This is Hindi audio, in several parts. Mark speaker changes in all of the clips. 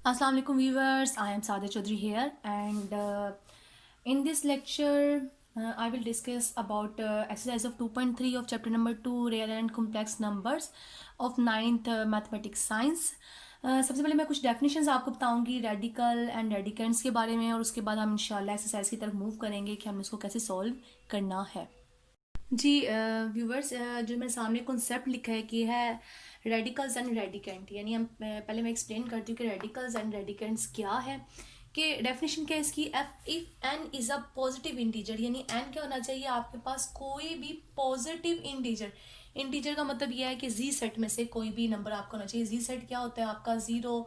Speaker 1: Assalamu alaikum viewers, I am Saada Chaudhary here and in this lecture I will discuss about exercise of 2.3 of chapter number 2 real and complex numbers of 9th mathematics science. सबसे पहले मैं कुछ डेफिनेशंस आपको बताऊंगी रेडिकल एंड रेडिकेंड्स के बारे में और उसके बाद हम इंशाल्लाह एक्सरसाइज की तरफ मूव करेंगे कि हमें इसको कैसे सॉल्व करना है। जी व्यूवर्स, जो मेरे सामने कॉन्सेप्ट लिखा है कि है रेडिकल्स एंड रेडिकेंट, यानी हम पहले मैं एक्सप्लेन करती हूँ कि रेडिकल्स एंड रेडिकेंट्स क्या है। कि डेफिनेशन क्या है इसकी, F if N is a positive integer, यानी एन क्या होना चाहिए आपके पास, कोई भी पॉजिटिव इंटीजर। इंटीजर का मतलब यह है कि जी सेट में से कोई भी नंबर आपका होना चाहिए। जी सेट क्या होता है आपका, 0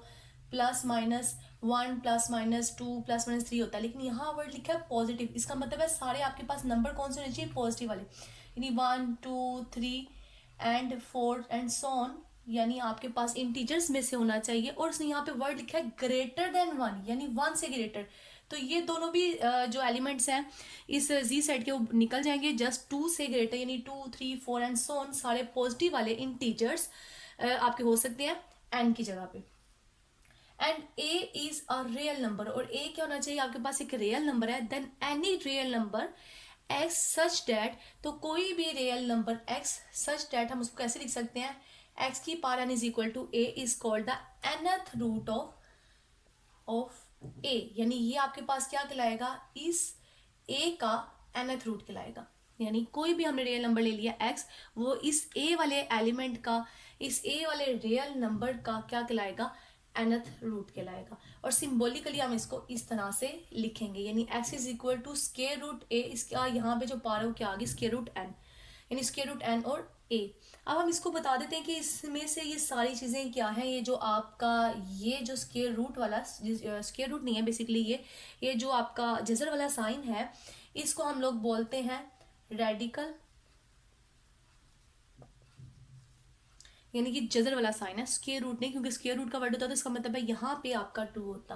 Speaker 1: +-1 +-2 +-3 होता है, लेकिन यहाँ वर्ड लिखा है पॉजिटिव। इसका मतलब है सारे आपके पास नंबर कौन से होने चाहिए, पॉजिटिव वाले, यानी 1 2 3 एंड 4 एंड सो ऑन, यानी आपके पास इंटीजर्स में से होना चाहिए। और उसने यहाँ पे वर्ड लिखा है ग्रेटर देन 1, यानी 1 से ग्रेटर। तो ये दोनों भी जो एलिमेंट्स हैं इस जी सेट के वो निकल जाएंगे। जस्ट 2 से ग्रेटर यानी 2 3 4 एंड सो ऑन सारे पॉजिटिव वाले इंटीजर्स आपके हो सकते हैं एन की जगह पे। And A is a real number, और ए क्या होना चाहिए आपके पास, एक रियल नंबर है। Then any real number X such that, तो कोई भी real number X such that, हम उसको कैसे लिख सकते हैं, एक्स की power N is equal to A is called the nth root of ए, यानी ये आपके पास क्या कहलाएगा, इस ए का nth रूट कहलाएगा। यानी कोई भी हमने रियल नंबर ले लिया एक्स, वो इस ए वाले एलिमेंट का, इस ए वाले रियल नंबर का क्या कहलाएगा, nth रूट कहलाएगा। और सिंबॉलिकली हम इसको इस तरह से लिखेंगे, यानी x is equal to square root A, इसका यहाँ पे जो पावर है वो क्या आ गई, स्केयर रूट एन, यानी स्केयर रूट एन और ए। अब हम इसको बता देते हैं कि इसमें से ये सारी चीज़ें क्या हैं। ये जो आपका ये जो स्केयर रूट वाला, स्केयर रूट नहीं है बेसिकली, ये जो आपका जजर वाला साइन है, इसको हम लोग बोलते हैं रेडिकल, यानी कि जजर वाला साइन है, स्केयर रूट नहीं, क्योंकि स्केयर रूट का वर्ड होता है तो इसका मतलब है यहाँ पे आपका 2 होता,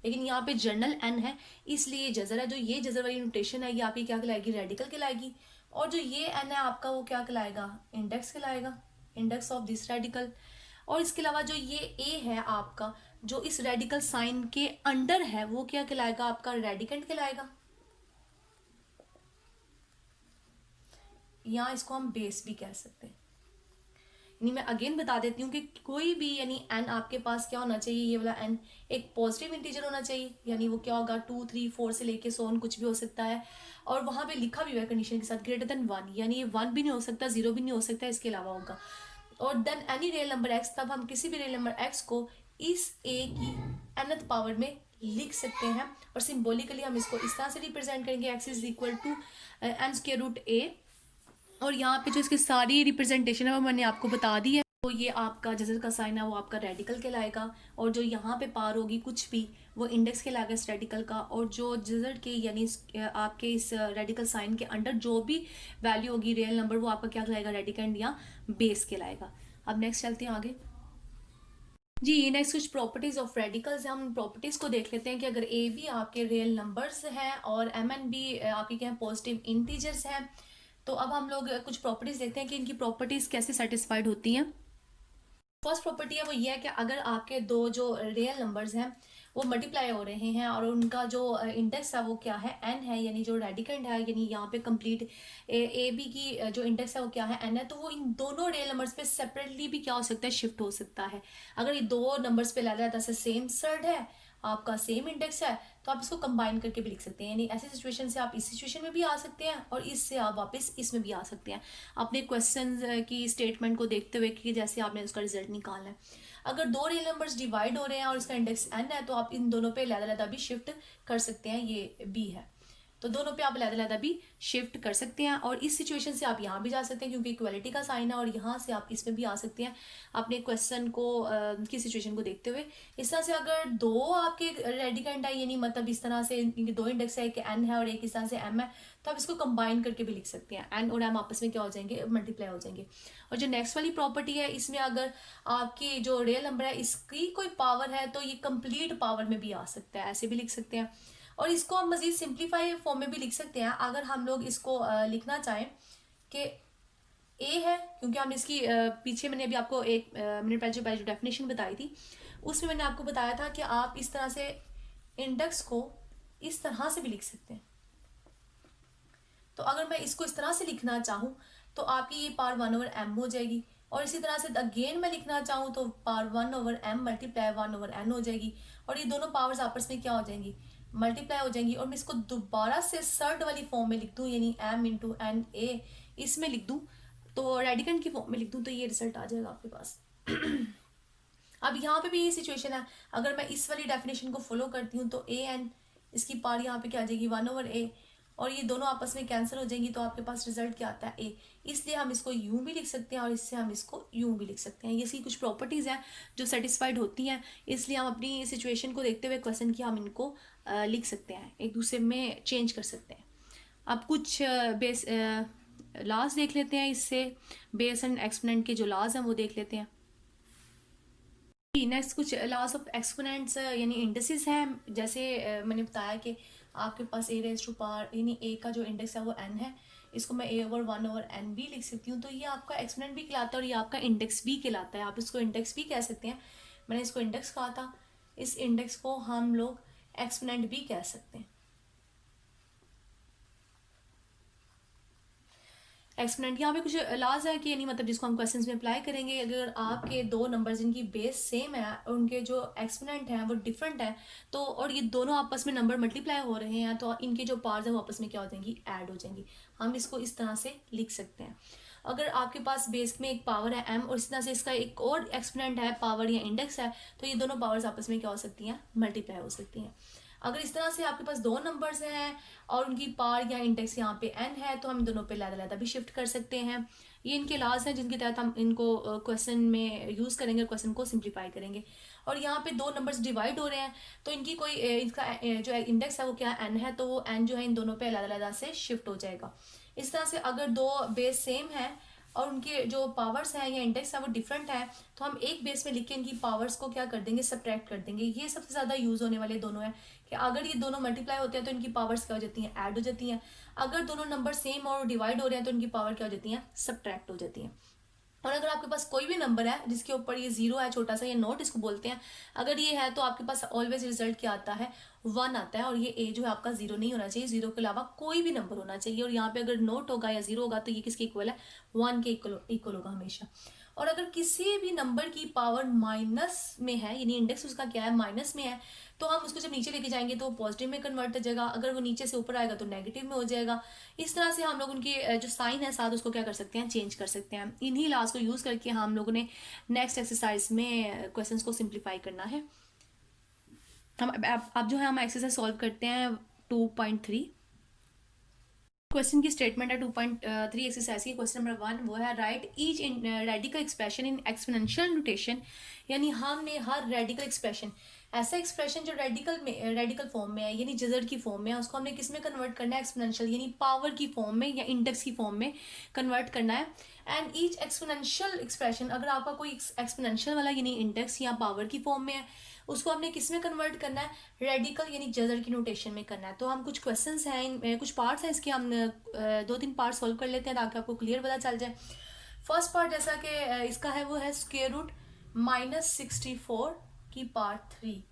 Speaker 1: लेकिन यहाँ पे जर्नल एन है इसलिए जजर है। जो ये जजर वाली नोटेशन है ये आपकी क्या कहलाएगी, रेडिकल कहलाएगी। और जो ये एन है आपका वो क्या कहलाएगा, इंडेक्स कहलाएगा, इंडेक्स ऑफ दिस रेडिकल। और इसके अलावा जो ये ए है आपका, जो इस रेडिकल साइन के अंडर है, वो क्या कहलाएगा आपका, रेडिकेंट कहलाएगा। यहाँ इसको हम बेस भी कह सकते हैं। यानी मैं अगेन बता देती हूँ कि कोई भी यानी एन आपके पास क्या होना चाहिए, ये वाला एन एक पॉजिटिव इंटीजर होना चाहिए, यानी वो क्या होगा 2 3 4 से लेके सो ऑन कुछ भी हो सकता है। और वहां पे लिखा भी हुआ है कंडीशन के साथ ग्रेटर देन 1, यानी ये 1 भी नहीं हो सकता, 0 भी नहीं हो सकता, इसके अलावा होगा। और then any real number X, तब हम किसी भी रियल नंबर एक्स को इस ए की nth पावर में लिख सकते हैं। और सिंबॉलिकली हम इसको इस तरह से रिप्रेजेंट करेंगे, X is equal to N square root A. और यहाँ पे जो इसकी सारी रिप्रेजेंटेशन है वो मैंने आपको बता दी है। तो ये आपका जजर का साइन है वो आपका रेडिकल कहलाएगा, और जो यहाँ पे पार होगी कुछ भी वो इंडेक्स कहलाएगा इस रेडिकल का। और जो जजर के यानी आपके इस रेडिकल साइन के अंडर जो भी वैल्यू होगी रियल नंबर, वो आपका क्या कहलाएगा, रेडिकेंड या बेस कहलाएगा। अब नेक्स्ट चलते हैं आगे। जी नेक्स्ट कुछ प्रॉपर्टीज ऑफ रेडिकल्स है, हम प्रॉपर्टीज को देख लेते हैं कि अगर ए बी आपके रियल नंबर्स हैं और एम एन बी आपके क्या है, पॉजिटिव इंटीजर्स हैं। तो अब हम लोग कुछ प्रॉपर्टीज देखते हैं कि इनकी प्रॉपर्टीज कैसे सेटिस्फाइड होती हैं। फर्स्ट प्रॉपर्टी है वो ये है कि अगर आपके दो जो रियल नंबर्स हैं वो मल्टीप्लाई हो रहे हैं और उनका जो इंडेक्स है वो क्या है, एन है, यानी जो रेडिकेंड है, यानी यहाँ पे कंप्लीट ए बी की जो इंडेक्स है वो क्या है, एन है, तो वो इन दोनों रियल नंबर्स पे सेपरेटली भी क्या हो सकता है, शिफ्ट हो सकता है। अगर ये दो नंबर्स पे लगा रहता है, सेम सर्ड है, आपका सेम इंडेक्स है, तो आप इसको कंबाइन करके भी लिख सकते हैं। यानी ऐसी सिचुएशन से आप इस सिचुएशन में भी आ सकते हैं और इससे आप वापस इसमें भी आ सकते हैं, अपने क्वेश्चन की स्टेटमेंट को देखते हुए कि जैसे आपने उसका रिजल्ट निकालना है। अगर दो रियल नंबर्स डिवाइड हो रहे हैं और इसका इंडेक्स एन है, तो आप इन दोनों पे अलग-अलग भी शिफ्ट कर सकते हैं, ये बी है तो दोनों पे आप अलग-अलग भी शिफ्ट कर सकते हैं। और इस सिचुएशन से आप यहाँ भी जा सकते हैं क्योंकि इक्वालिटी का साइन है, और यहाँ से आप इसमें भी आ सकते हैं अपने क्वेश्चन को की सिचुएशन को देखते हुए। इस तरह से अगर दो आपके रेडिकेंड है, यानी मतलब इस तरह से इनके दो इंडेक्स है, एक एन है और एक इस तरह से एम है, तो आप इसको कंबाइन करके भी लिख सकते हैं। एन और एम आपस में क्या हो जाएंगे, मल्टीप्लाई हो जाएंगे। और जो नेक्स्ट वाली प्रॉपर्टी है, इसमें अगर आपकी जो रियल नंबर है इसकी कोई पावर है तो ये कंप्लीट पावर में भी आ सकता है, ऐसे भी लिख सकते हैं। और इसको हम मजीद सिंप्लीफाई फॉर्म में भी लिख सकते हैं, अगर हम लोग इसको लिखना चाहें कि ए है, क्योंकि हमने इसकी पीछे मैंने अभी आपको एक मिनट पहले जो डेफिनेशन बताई थी उसमें मैंने आपको बताया था कि आप इस तरह से इंडेक्स को इस तरह से भी लिख सकते हैं। तो अगर मैं इसको इस तरह से लिखना चाहूँ तो आपकी ये पावर 1/m हो जाएगी, और इसी तरह से अगेन मैं लिखना चाहूँ तो पावर 1/m मल्टीप्लाई 1/n हो जाएगी, और ये दोनों पावर्स आपस में क्या हो जाएंगी, मल्टीप्लाई हो जाएंगी। और मैं इसको दोबारा से सर्ड वाली फॉर्म में लिख दूँ, यानी m इंटू एन ए इसमें लिख दूँ, तो रेडिकेंड की फॉर्म में लिख दूँ, तो ये रिजल्ट आ जाएगा आपके पास। अब यहाँ पे भी ये सिचुएशन है, अगर मैं इस वाली डेफिनेशन को फॉलो करती हूँ तो ए एन इसकी पावर यहाँ पे क्या आ जाएगी 1/a, और ये दोनों आपस में कैंसिल हो जाएंगी, तो आपके पास रिजल्ट क्या आता है ए। इसलिए हम इसको यूं भी लिख सकते हैं और इससे हम इसको यूं भी लिख सकते हैं। ये इसकी कुछ प्रॉपर्टीज़ हैं जो सेटिस्फाइड होती हैं, इसलिए हम अपनी सिचुएशन को देखते हुए क्वेश्चन की हम इनको लिख सकते हैं, एक दूसरे में चेंज कर सकते हैं। अब कुछ बेस लॉज देख लेते हैं, इससे बेस एंड एक्सपोनेंट के जो लॉज हैं वो देख लेते हैं। नेक्स्ट कुछ लॉस ऑफ एक्सपोनेंट्स यानी इंडेक्सेस हैं, जैसे मैंने बताया कि आपके पास ए रेज टू पावर यानी ए का जो इंडेक्स है वो n है, इसको मैं a/1/n भी लिख सकती हूँ, तो ये आपका एक्सपोनेंट भी कहलाता है और ये आपका इंडेक्स भी कहलाता है। आप इसको इंडेक्स भी कह सकते हैं, मैंने इसको इंडेक्स कहा था, इस इंडेक्स को हम लोग एक्सपोनेंट भी कह सकते हैं। एक्सपोनेंट यहाँ पे कुछ लाज है कि यानी मतलब जिसको हम क्वेश्चंस में अप्लाई करेंगे, अगर आपके दो नंबर्स जिनकी बेस सेम है और उनके जो एक्सपोनेंट हैं वो डिफरेंट है, तो और ये दोनों आपस में नंबर मल्टीप्लाई हो रहे हैं, तो इनके जो पार्ट्स हैं वो आपस में क्या हो जाएंगी, ऐड हो जाएंगी। हम इसको इस तरह से लिख सकते हैं। अगर आपके पास बेस में एक पावर है m और इस तरह से इसका एक और एक्सपोनेंट है पावर या इंडेक्स है, तो ये दोनों पावर्स आपस में क्या हो सकती हैं, मल्टीप्लाई हो सकती हैं। अगर इस तरह से आपके पास दो नंबर्स हैं और उनकी पावर या इंडेक्स यहाँ पे n है, तो हम दोनों पे लैदा भी शिफ्ट कर सकते हैं। ये इनके लाज हैं जिनके तहत हम इनको क्वेश्चन में यूज करेंगे, क्वेश्चन को सिंप्लीफाई करेंगे। और यहाँ पे दो नंबर्स डिवाइड हो रहे हैं, तो इनकी कोई इसका जो इंडेक्स है वो क्या n है, तो वो n जो है इन दोनों पे अलग से शिफ्ट हो जाएगा। इस तरह से अगर दो बेस सेम है और उनके जो पावर्स हैं या इंडेक्स है वो डिफरेंट है, तो हम एक बेस में लिख के इनकी पावर्स को क्या कर देंगे, सब्ट्रैक्ट कर देंगे। ये सबसे ज़्यादा यूज़ होने वाले दोनों हैं कि अगर ये दोनों मल्टीप्लाई होते हैं तो इनकी पावर्स क्या हो जाती हैं, ऐड हो जाती हैं। अगर दोनों नंबर सेम और डिवाइड हो रहे हैं तो इनकी पावर क्या हो जाती हैं, सब्ट्रैक्ट हो जाती हैं। और अगर आपके पास कोई भी नंबर है जिसके ऊपर ये जीरो है, छोटा सा, ये नोट इसको बोलते हैं, अगर ये है तो आपके पास ऑलवेज रिजल्ट क्या आता है, 1 आता है। और ये ए जो है आपका जीरो नहीं होना चाहिए, जीरो के अलावा कोई भी नंबर होना चाहिए। और यहाँ पे अगर नोट होगा या जीरो होगा तो ये किसके इक्वल है, 1 के इक्वल होगा हमेशा। और अगर किसी भी नंबर की पावर माइनस में है, यानी इंडेक्स उसका क्या है, माइनस में है, तो हम उसको जब नीचे लेके जाएंगे तो वो पॉजिटिव में कन्वर्ट हो जाएगा, अगर वो नीचे से ऊपर आएगा तो नेगेटिव में हो जाएगा। इस तरह से हम लोग उनके जो साइन है साथ उसको क्या कर सकते हैं, चेंज कर सकते हैं। इन्हीं लॉज को यूज करके हम लोगों ने नेक्स्ट एक्सरसाइज में क्वेश्चंस को सिंप्लीफाई करना है। हम अब जो है हम एक्सरसाइज सॉल्व करते हैं 2.3। क्वेश्चन की स्टेटमेंट है 2.3 एक्सरसाइज की। क्वेश्चन नंबर 1 वो है right each radical expression in exponential notation, यानी हमने हर रेडिकल एक्सप्रेशन, ऐसा एक्सप्रेशन जो रेडिकल फॉर्म में है यानी जजर की फॉर्म में है, उसको हमने किस में कन्वर्ट करना है, एक्सपोनेंशियल यानी पावर की फॉर्म में या इंडेक्स की फॉर्म में कन्वर्ट करना है। एंड ईच एक्सपोनेंशियल एक्सप्रेशन, अगर आपका कोई एक्सपोनेंशियल वाला यानी इंडेक्स या पावर की फॉर्म में है, उसको हमने किस में कन्वर्ट करना है, रेडिकल यानी जजर की नोटेशन में करना है। तो हम कुछ क्वेश्चंस हैं, कुछ पार्ट्स हैं इसके, हम 2-3 पार्ट सॉल्व कर लेते हैं ताकि आपको क्लियर पता चल जाए। फर्स्ट पार्ट जैसा कि इसका है वो है स्क्वायर रूट -64 की पावर 3।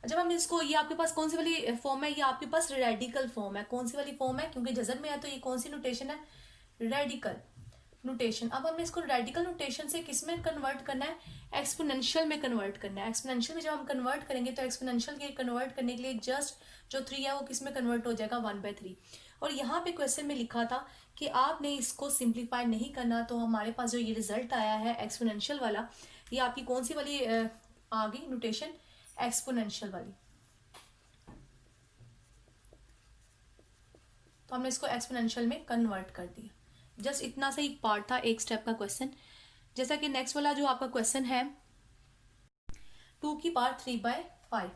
Speaker 1: जब हम इसको, ये आपके पास कौन सी वाली फॉर्म है, ये आपके पास रेडिकल फॉर्म है। कौन सी वाली फॉर्म है, क्योंकि जजर में है तो ये कौन सी नोटेशन है, रेडिकल नोटेशन। अब हमने इसको रेडिकल नोटेशन से किस में कन्वर्ट करना है, एक्सपोनेंशियल में कन्वर्ट करना है। एक्सपोनेंशियल में जब हम कन्वर्ट करेंगे तो एक्सपोनेंशियल के कन्वर्ट करने के लिए जस्ट जो 3 है वो किस में कन्वर्ट हो जाएगा, 1/3। और यहाँ पे क्वेश्चन में लिखा था कि आपने इसको सिंप्लीफाई नहीं करना, तो हमारे पास जो ये रिजल्ट आया है एक्सपोनेंशियल वाला, ये आपकी कौन सी वाली आ गई नोटेशन, एक्सपोनेंशियल वाली। तो हमने इसको एक्सपोनेंशियल में कन्वर्ट कर दिया। जस्ट इतना सा एक पार्ट था, एक स्टेप का क्वेश्चन। जैसा कि नेक्स्ट वाला जो आपका क्वेश्चन है 2 की पावर 3/5,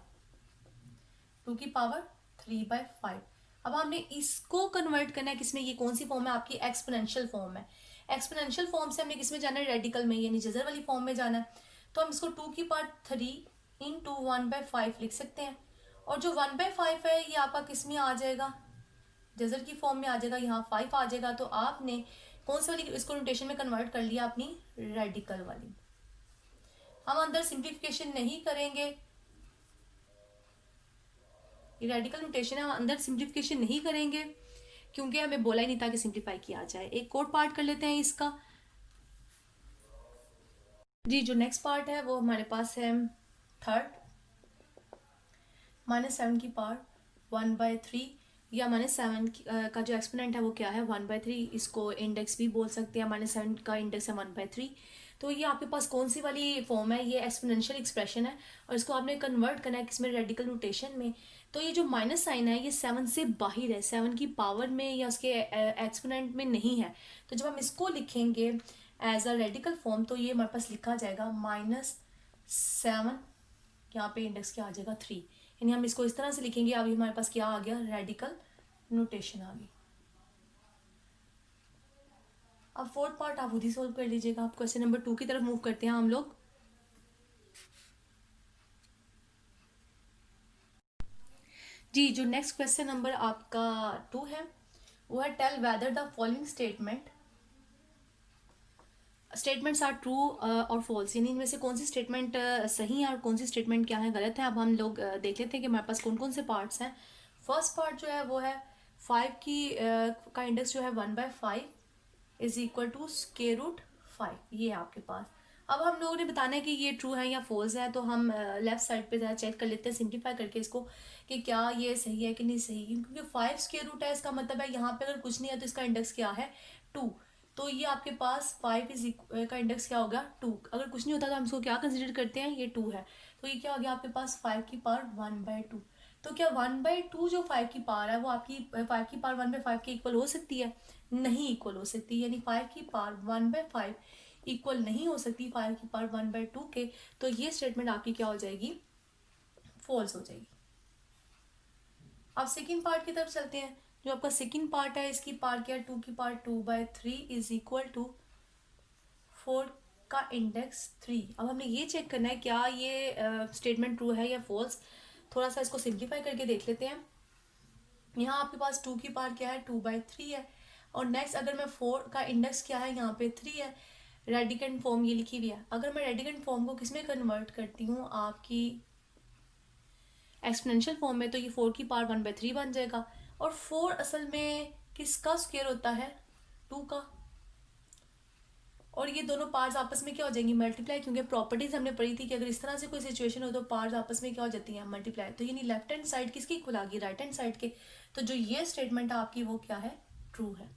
Speaker 1: 2 की पावर 3/5। अब हमने इसको कन्वर्ट करना है किसमें, ये कौन सी फॉर्म है आपकी, एक्सपोनेंशियल फॉर्म है। एक्सपोनेंशियल फॉर्म से हमने किसमें जाना है, रेडिकल में यानी जजर वाली फॉर्म में जाना है। तो हम इसको 2 की पावर 3 × 1/5 लिख सकते हैं। और जो 1/5 है ये आपका किस में आ जाएगा, जजर की फॉर्म में आ जाएगा, यहाँ 5 आ जाएगा। तो आपने कौन सी वाली इसको नोटेशन में कन्वर्ट कर लिया अपनी रेडिकल वाली। हम अंदर सिंप्लीफिकेशन नहीं करेंगे, ये रेडिकल नोटेशन है, हम अंदर सिंप्लीफिकेशन नहीं करेंगे क्योंकि हमें बोला ही नहीं था कि सिंप्लीफाई किया जाए। एक और पार्ट कर लेते हैं इसका। जी जो नेक्स्ट पार्ट है वो हमारे पास है थर्ड, -7 की पावर 1/3 या -7 का जो एक्सपोनेंट है वो क्या है 1/3। इसको इंडेक्स भी बोल सकते हैं, -7 का इंडेक्स है 1/3। तो ये आपके पास कौन सी वाली फॉर्म है, ये एक्सपोनेंशियल एक्सप्रेशन है और इसको आपने कन्वर्ट करना है किसमें, रेडिकल नोटेशन में। तो ये जो माइनस साइन है ये 7 से बाहर है, 7 की पावर में या उसके एक्सपोनेंट में नहीं है। तो जब हम इसको लिखेंगे एज अ रेडिकल फॉर्म तो ये हमारे पास लिखा जाएगा -7, यहाँ पे इंडेक्स क्या आ जाएगा 3, यानी हम इसको इस तरह से लिखेंगे। अभी हमारे पास क्या आ गया, रेडिकल नोटेशन आ गई। अब फोर्थ पार्ट आप खुद ही सोल्व कर लीजिएगा। आप क्वेश्चन नंबर 2 की तरफ मूव करते हैं हम लोग। जी जो नेक्स्ट क्वेश्चन नंबर आपका 2 है वो है tell whether the following statements are true और फॉल्स, यानी इनमें से कौन सी स्टेटमेंट सही है और कौन सी स्टेटमेंट क्या है गलत है। अब हम लोग देख लेते हैं कि हमारे पास कौन कौन से पार्ट्स हैं। फर्स्ट पार्ट जो है वो है 5 की का इंडेक्स जो है 1/5 इज इक्वल टू √5, ये है आपके पास। अब हम लोगों ने बताना है कि ये ट्रू है या फॉल्स है, तो हम लेफ्ट साइड पे जरा चेक कर लेते हैं सिंप्लीफाई करके इसको कि क्या ये सही है कि नहीं सही, क्योंकि 5 स्क्वायर रूट है, इसका मतलब है यहाँ पे अगर कुछ नहीं है तो इसका इंडेक्स क्या है 2। तो ये आपके पास 5 का इंडेक्स क्या होगा 2। अगर कुछ नहीं होता तो हम इसको क्या कंसिडर करते हैं, ये 2 है। तो ये क्या हो गया आपके पास 5 की पावर 1/2। तो क्या 1/2 जो 5 की पावर है वो आपकी 5 की पावर 1/5 के इक्वल हो सकती है, नहीं इक्वल हो सकती, यानी 5 की पावर 1/5 इक्वल नहीं हो सकती 5 की पावर 1/2 के। तो ये स्टेटमेंट आपकी क्या हो जाएगी, फॉल्स हो जाएगी। अब सेकेंड पार्ट की तरफ चलते हैं। जो आपका सेकेंड पार्ट है इसकी पावर क्या है, 2 की पावर 2/3 इज इक्वल टू 4 का इंडेक्स 3। अब हमने ये चेक करना है क्या ये स्टेटमेंट ट्रू है या फॉल्स। थोड़ा सा इसको सिंप्लीफाई करके देख लेते हैं। यहाँ आपके पास 2 की पावर क्या है 2/3 है, और नेक्स्ट अगर मैं 4 का इंडेक्स क्या है यहाँ पे 3 है, रेडिकेंट फॉर्म ये लिखी हुई है। अगर मैं रेडिकेंट फॉर्म को किसमें कन्वर्ट करती हूँ आपकी एक्सपोनेंशियल फॉर्म में, तो ये 4 की पावर 1/3 बन जाएगा। और 4 असल में किसका स्क्वायर होता है, 2 का। और ये दोनों पार्ट्स आपस में क्या हो जाएंगी, मल्टीप्लाई, क्योंकि प्रॉपर्टीज हमने पढ़ी थी कि अगर इस तरह से कोई सिचुएशन हो तो पार्ट्स आपस में क्या हो जाती हैं, मल्टीप्लाई। तो यानी लेफ्ट हैंड साइड किसकी इक्वल आ गई, राइट हैंड साइड के। तो जो ये स्टेटमेंट है आपकी वो क्या है, ट्रू है।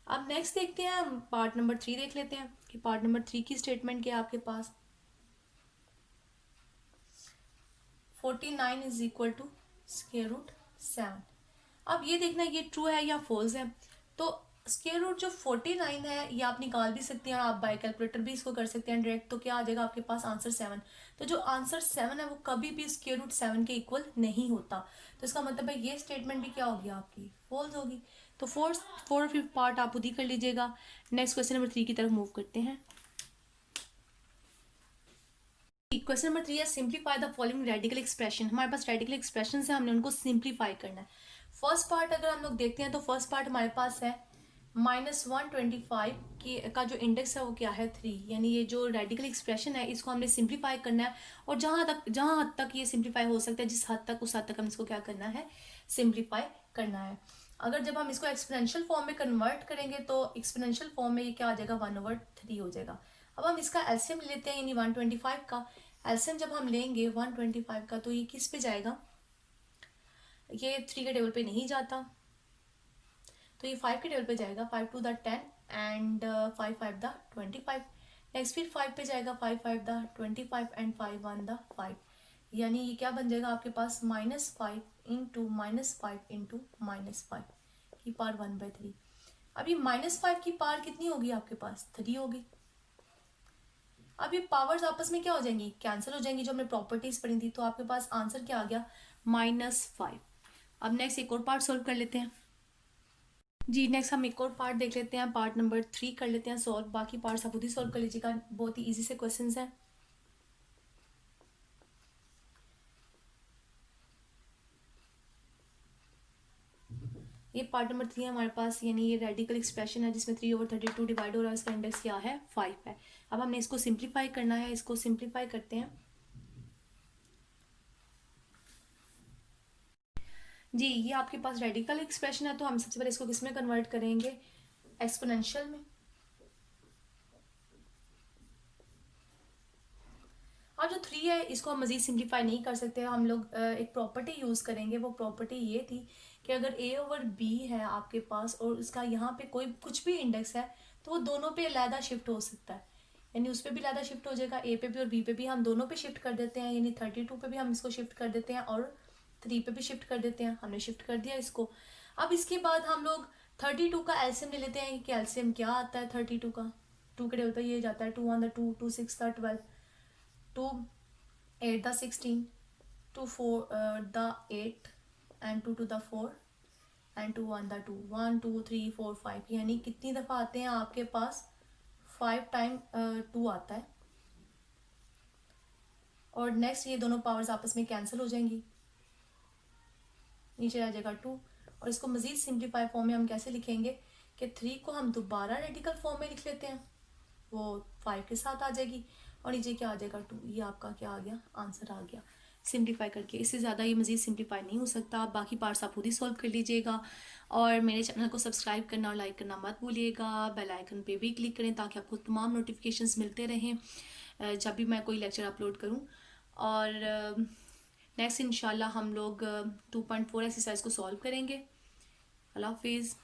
Speaker 1: अब नेक्स्ट देखते हैं, हम पार्ट नंबर 3 देख लेते हैं कि पार्ट नंबर 3 की स्टेटमेंट क्या है आपके पास। 49 इज इक्वल टू √7। अब ये देखना ये ट्रू है या फॉल्स है। तो स्क्वायर रूट जो 49 है ये आप निकाल भी सकते हैं और आप बाय कैलकुलेटर भी इसको कर सकते हैं डायरेक्ट। तो क्या आ जाएगा आपके पास आंसर 7। तो जो आंसर 7 है वो कभी भी स्क्वायर रूट 7 के इक्वल नहीं होता। तो इसका मतलब है ये स्टेटमेंट भी क्या होगी आपकी, फॉल्स होगी। तो फोर्थ फोर और फिफ्थ पार्ट आप खुद ही कर लीजिएगा। नेक्स्ट क्वेश्चन नंबर 3 की तरफ मूव करते हैं। क्वेश्चन नंबर 3 है simplify the following radical expression. हमारे पास रेडिकल एक्सप्रेशन है, हमने उनको सिंप्लीफाई करना है। फर्स्ट पार्ट अगर हम लोग देखते हैं तो फर्स्ट पार्ट हमारे पास है -125 की का जो इंडेक्स है वो क्या है 3, यानी ये जो रेडिकल एक्सप्रेशन है इसको हमने सिंप्लीफाई करना है। और जहाँ हद तक ये सिंप्लीफाई हो सकता है, जिस हद तक उस हद तक हम इसको क्या करना है, सिंप्लीफाई करना है। अगर जब हम इसको एक्सपोनेंशियल फॉर्म में कन्वर्ट करेंगे तो एक्सपोनेंशियल फॉर्म में ये क्या आ जाएगा 1/3 हो जाएगा। अब हम इसका एलसीएम लेते हैं, यानी 125 का एलसीएम जब हम लेंगे 125 का तो ये किस पे जाएगा, ये 3 के टेबल पे नहीं जाता तो ये 5 के टेबल पे जाएगा। 5 2 द 10 एंड 5 5 द 25। नेक्स्ट फिर 5 पे जाएगा, 5 5 द 25 एंड 5 1 द 5, यानी ये क्या बन जाएगा आपके पास -5 इंटू -5 इंटू -5 की पावर 1/3। अब ये -5 की पावर कितनी होगी आपके पास, 3 होगी। अब ये पावर्स आपस में क्या हो जाएंगी, कैंसिल हो जाएंगी, जो हमने प्रॉपर्टीज पढ़ी थी। तो आपके पास आंसर क्या आ गया, -5। अब नेक्स्ट एक और पार्ट सोल्व कर लेते हैं। जी नेक्स्ट हम एक और पार्ट देख लेते हैं, पार्ट नंबर 3 कर लेते हैं सॉल्व। बाकी पार्ट्स आप खुद ही सॉल्व कर लीजिएगा, बहुत ही इजी से क्वेश्चंस हैं। ये पार्ट नंबर 3 है हमारे पास, यानी ये रेडिकल एक्सप्रेशन है जिसमें 3/32 डिवाइड हो रहा है, इसका इंडेक्स क्या है 5 है। अब हमने इसको सिंप्लीफाई करना है, इसको सिंप्लीफाई करते हैं जी। ये आपके पास रेडिकल एक्सप्रेशन है, तो हम सबसे पहले इसको किस में कन्वर्ट करेंगे, एक्सपोनेंशियल में। और जो 3 है इसको हम मज़ीद सिंप्लीफाई नहीं कर सकते, हम लोग एक प्रॉपर्टी यूज़ करेंगे। वो प्रॉपर्टी ये थी कि अगर a/b है आपके पास और उसका यहाँ पे कोई कुछ भी इंडेक्स है, तो वो दोनों पे अलहदा शिफ्ट हो सकता है, यानी उस पर भी अलहदा शिफ्ट हो जाएगा, a पे भी और b पे भी। हम दोनों पे शिफ्ट कर देते हैं, यानी 32 पे भी हम इसको शिफ्ट कर देते हैं और 3 पे भी शिफ्ट कर देते हैं। हमने शिफ्ट कर दिया इसको। अब इसके बाद हम लोग 32 का एलसीएम ले लेते हैं कि एलसीएम क्या आता है 32 का। 2 के होता है ये जाता है 2 1 2, 2 6 12, 2 8 the 16, 2 4 the 8 and 2 to the 4 and 2 1 the 2, 1 2 3 4 5, यानी कितनी दफ़ा आते हैं आपके पास 5 टाइम 2 आता है। और नेक्स्ट ये दोनों पावर्स आपस में कैंसिल हो जाएंगी, नीचे आ जाएगा 2। और इसको मज़ीद सिंप्लीफाई फॉर्म में हम कैसे लिखेंगे कि 3 को हम दोबारा रेडिकल फॉर्म में लिख लेते हैं, वो 5 के साथ आ जाएगी और नीचे क्या आ जाएगा 2। ये आपका क्या आ गया, आंसर आ गया सिंप्लीफाई करके। इससे ज़्यादा ये मज़ीद सिंप्लीफाई नहीं हो सकता। बाकी पार्ट्स आप खुद ही सॉल्व कर लीजिएगा। और मेरे चैनल को सब्सक्राइब करना और लाइक करना मत भूलिएगा। बेल आइकन पे भी क्लिक करें ताकि आपको तमाम नोटिफिकेशंस मिलते रहें जब भी मैं कोई लेक्चर अपलोड करूँ। और नेक्स्ट इंशाल्लाह हम लोग 2.4 एक्सरसाइज को सॉल्व करेंगे। अल्लाह हाफिज़।